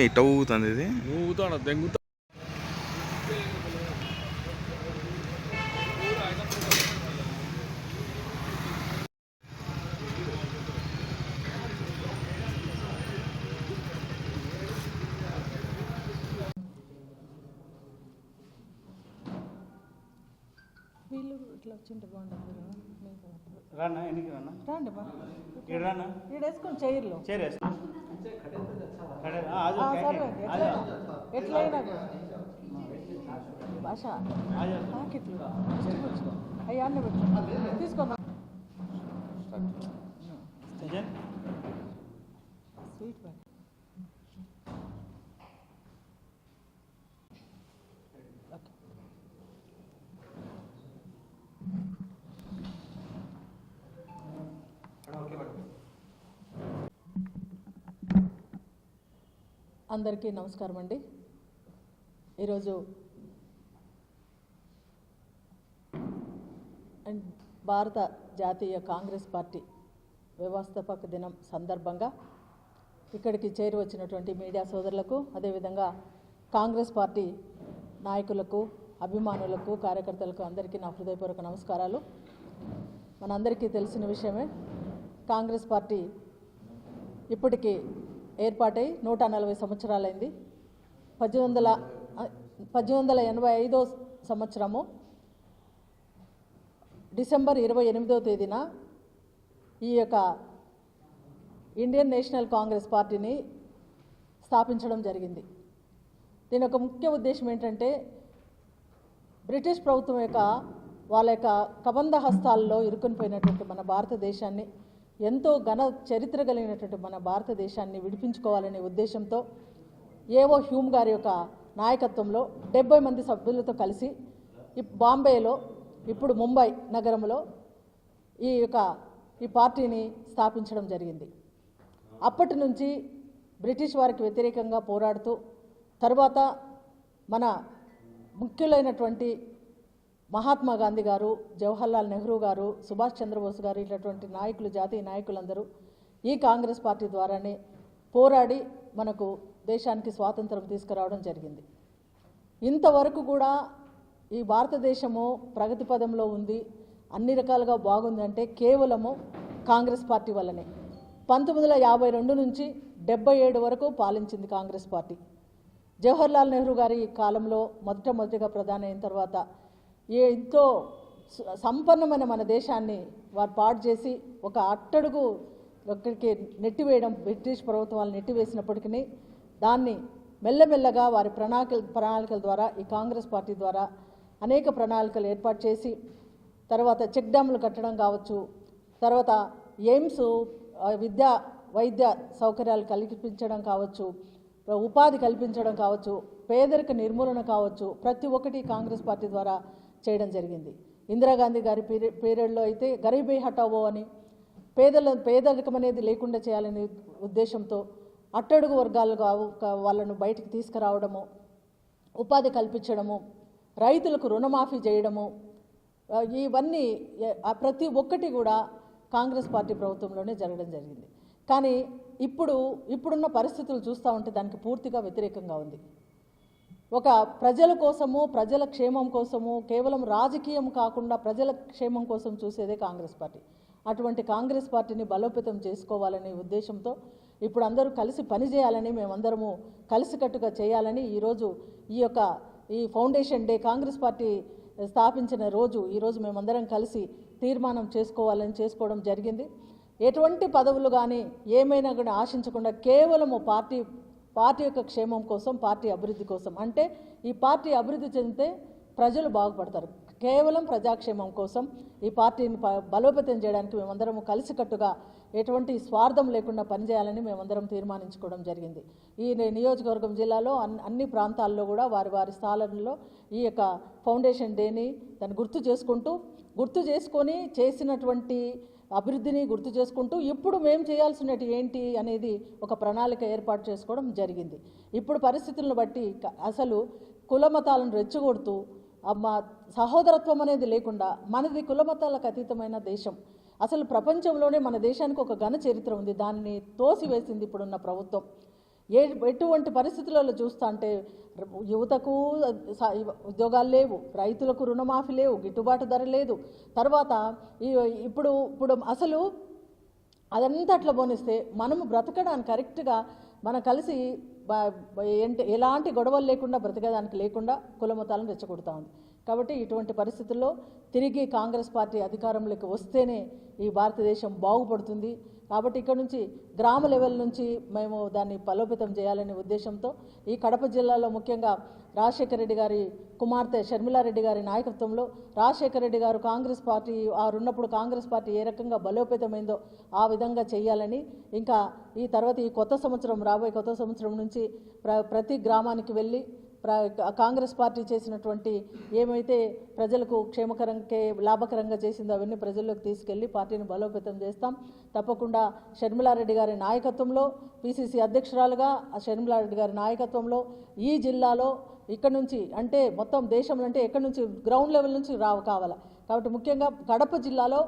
ఇట్ట ఊగుతుంది ఇది. ఊగుతాడు దెంగుతా. వీళ్ళు ఇట్లా వచ్చింటే బాగుంటుంది. రానా ఎన్నికి రానా రండి బా రానా వేసుకొని చైర్లో చేరేస్తా ఎట్లయినా భాష ప్యాకెట్లు అయ్యా అన్నీ పెట్టు తీసుకుందాం. స్వీట్ బ్యాగ్ అందరికీ నమస్కారం అండి. ఈరోజు భారత జాతీయ కాంగ్రెస్ పార్టీ వ్యవస్థాపక దినం సందర్భంగా ఇక్కడికి చేరి వచ్చినటువంటి మీడియా సోదరులకు, అదేవిధంగా కాంగ్రెస్ పార్టీ నాయకులకు, అభిమానులకు, కార్యకర్తలకు అందరికీ నా హృదయపూర్వక నమస్కారాలు. మనందరికీ తెలిసిన విషయమే, కాంగ్రెస్ పార్టీ ఇప్పటికీ ఏర్పాటై 140 సంవత్సరాలైంది. 1885 సంవత్సరము డిసెంబర్ 28వ తేదీన ఈ యొక్క ఇండియన్ నేషనల్ కాంగ్రెస్ పార్టీని స్థాపించడం జరిగింది. దీని యొక్క ముఖ్య ఉద్దేశం ఏంటంటే, బ్రిటిష్ ప్రభుత్వం యొక్క వాళ్ళ యొక్క కబంధ హస్తాల్లో ఇరుక్కునిపోయినటువంటి మన భారతదేశాన్ని, ఎంతో ఘన చరిత్ర కలిగినటువంటి మన భారతదేశాన్ని విడిపించుకోవాలనే ఉద్దేశంతో ఏవో హ్యూమ్ గారి యొక్క నాయకత్వంలో 70 మంది సభ్యులతో కలిసి బాంబేలో, ఇప్పుడు ముంబై నగరంలో ఈ పార్టీని స్థాపించడం జరిగింది. అప్పటి నుంచి బ్రిటిష్ వారికి వ్యతిరేకంగా పోరాడుతూ, తర్వాత మన ముఖ్యులైనటువంటి మహాత్మా గాంధీ గారు, జవహర్లాల్ నెహ్రూ గారు, సుభాష్ చంద్రబోస్ గారు, ఇట్లాంటి నాయకులు, జాతీయ నాయకులందరూ ఈ కాంగ్రెస్ పార్టీ ద్వారానే పోరాడి మనకు దేశానికి స్వాతంత్రం తీసుకురావడం జరిగింది. ఇంతవరకు కూడా ఈ భారతదేశము ప్రగతి పదంలో ఉంది, అన్ని రకాలుగా బాగుందంటే కేవలము కాంగ్రెస్ పార్టీ వల్లనే. 1952 నుంచి 77 వరకు పాలించింది కాంగ్రెస్ పార్టీ. జవహర్లాల్ నెహ్రూ గారి కాలంలో మొదటగా ప్రధాని అయిన తర్వాత ఎంతో సంపన్నమైన మన దేశాన్ని వారు పాడు చేసి ఒక అట్టడుగు ఒక్కడికి నెట్టివేయడం, బ్రిటిష్ ప్రభుత్వాలు నెట్టివేసినప్పటికీ దాన్ని మెల్లమెల్లగా వారి ప్రణాళికల ద్వారా, ఈ కాంగ్రెస్ పార్టీ ద్వారా అనేక ప్రణాళికలు ఏర్పాటు చేసి, తర్వాత చెక్ డ్యాములు కట్టడం కావచ్చు, తర్వాత ఎయిమ్స్ వైద్య సౌకర్యాలు కల్పించడం కావచ్చు, ఉపాధి కల్పించడం కావచ్చు, పేదరిక నిర్మూలన కావచ్చు, ప్రతి ఒక్కటి కాంగ్రెస్ పార్టీ ద్వారా చేయడం జరిగింది. ఇందిరాగాంధీ గారి పీరియడ్లో అయితే గరీబీ హటావో అని పేదరికం అనేది లేకుండా చేయాలనే ఉద్దేశంతో అట్టడుగు వర్గాలు వాళ్ళను బయటికి తీసుకురావడము, ఉపాధి కల్పించడము, రైతులకు రుణమాఫీ చేయడము, ఇవన్నీ ప్రతి ఒక్కటి కూడా కాంగ్రెస్ పార్టీ ప్రభుత్వంలోనే జరగడం జరిగింది. కానీ ఇప్పుడున్న పరిస్థితులు చూస్తూ ఉంటే దానికి పూర్తిగా వ్యతిరేకంగా ఉంది. ఒక ప్రజల కోసము, ప్రజల క్షేమం కోసము, కేవలం రాజకీయం కాకుండా ప్రజల క్షేమం కోసం చూసేదే కాంగ్రెస్ పార్టీ. అటువంటి కాంగ్రెస్ పార్టీని బలోపేతం చేసుకోవాలనే ఉద్దేశంతో ఇప్పుడు అందరూ కలిసి పనిచేయాలని, మేమందరము కలిసికట్టుగా చేయాలని ఈరోజు ఈ ఫౌండేషన్ డే, కాంగ్రెస్ పార్టీ స్థాపించిన రోజు ఈరోజు మేమందరం కలిసి తీర్మానం చేసుకోవడం జరిగింది. ఎటువంటి పదవులు కానీ ఏమైనా కూడా ఆశించకుండా కేవలము పార్టీ యొక్క క్షేమం కోసం, పార్టీ అభివృద్ధి కోసం, అంటే ఈ పార్టీ అభివృద్ధి చెందితే ప్రజలు బాగుపడతారు, కేవలం ప్రజాక్షేమం కోసం ఈ పార్టీని బలోపేతం చేయడానికి మేమందరం కలిసికట్టుగా ఎటువంటి స్వార్థం లేకుండా పనిచేయాలని మేమందరం తీర్మానించుకోవడం జరిగింది. ఈ నియోజకవర్గం జిల్లాలో అన్ని ప్రాంతాల్లో కూడా వారి స్థానాల్లో ఈ యొక్క ఫౌండేషన్ డేని దాన్ని గుర్తు చేసుకొని చేసినటువంటి అభివృద్ధిని గుర్తు చేసుకుంటూ ఇప్పుడు మేము చేయాల్సినవి ఏంటి అనేది ఒక ప్రణాళిక ఏర్పాటు చేసుకోవడం జరిగింది. ఇప్పుడు పరిస్థితులను బట్టి అసలు కులమతాలను రెచ్చగొడుతూ సహోదరత్వం అనేది లేకుండా, మనది కులమతాలకు అతీతమైన దేశం, అసలు ప్రపంచంలోనే మన దేశానికి ఒక ఘన చరిత్ర ఉంది, దానిని తోసివేసింది ఇప్పుడున్న ప్రభుత్వం. ఎటువంటి పరిస్థితులలో చూస్తా అంటే యువతకు ఉద్యోగాలు లేవు, రైతులకు రుణమాఫీ లేవు, గిట్టుబాటు ధర లేదు. తర్వాత ఇప్పుడు అసలు అదంతా అట్లా పోనిస్తే మనము బ్రతకడానికి కరెక్ట్గా మనం కలిసి ఎలాంటి గొడవలు లేకుండా బ్రతకడానికి లేకుండా కులమతాలను రెచ్చగొడతా ఉంది. కాబట్టి ఇటువంటి పరిస్థితుల్లో తిరిగి కాంగ్రెస్ పార్టీ అధికారంలోకి వస్తేనే ఈ భారతదేశం బాగుపడుతుంది. కాబట్టి ఇక్కడ నుంచి గ్రామ లెవెల్ నుంచి మేము దాన్ని బలోపేతం చేయాలనే ఉద్దేశంతో ఈ కడప జిల్లాలో ముఖ్యంగా రాజశేఖర రెడ్డి గారి కుమార్తె షర్మిలారెడ్డి గారి నాయకత్వంలో రాజశేఖర రెడ్డి గారు కాంగ్రెస్ పార్టీ ఉన్నప్పుడు కాంగ్రెస్ పార్టీ ఏ రకంగా బలోపేతమైందో ఆ విధంగా చేయాలని, ఇంకా ఈ తర్వాత ఈ కొత్త సంవత్సరం రాబోయే కొత్త సంవత్సరం నుంచి ప్రతి గ్రామానికి వెళ్ళి కాంగ్రెస్ పార్టీ చేసినటువంటి ఏమైతే ప్రజలకు క్షేమకరంగా లాభకరంగా చేసిందో అవన్నీ ప్రజల్లోకి తీసుకెళ్లి పార్టీని బలోపేతం చేస్తాం. తప్పకుండా షర్మిలారెడ్డి గారి నాయకత్వంలో పిసిసి అధ్యక్షురాలుగా షర్మిలారెడ్డి గారి నాయకత్వంలో ఈ జిల్లాలో ఇక్కడ నుంచి అంటే మొత్తం దేశంలో అంటే ఎక్కడి నుంచి గ్రౌండ్ లెవెల్ నుంచి కావాలి. కాబట్టి ముఖ్యంగా కడప జిల్లాలో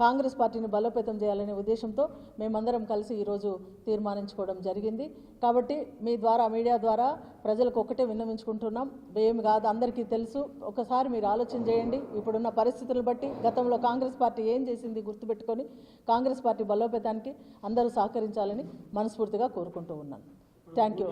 కాంగ్రెస్ పార్టీని బలోపేతం చేయాలనే ఉద్దేశంతో మేమందరం కలిసి ఈరోజు తీర్మానించుకోవడం జరిగింది. కాబట్టి మీ ద్వారా మీడియా ద్వారా ప్రజలకు ఒకటే విన్నవించుకుంటున్నాం, ఏమి కాదు అందరికీ తెలుసు. ఒకసారి మీరు ఆలోచన చేయండి, ఇప్పుడున్న పరిస్థితులను బట్టి గతంలో కాంగ్రెస్ పార్టీ ఏం చేసింది గుర్తుపెట్టుకొని కాంగ్రెస్ పార్టీ బలోపేతానికి అందరూ సహకరించాలని మనస్ఫూర్తిగా కోరుకుంటూ ఉన్నాను. Thank you.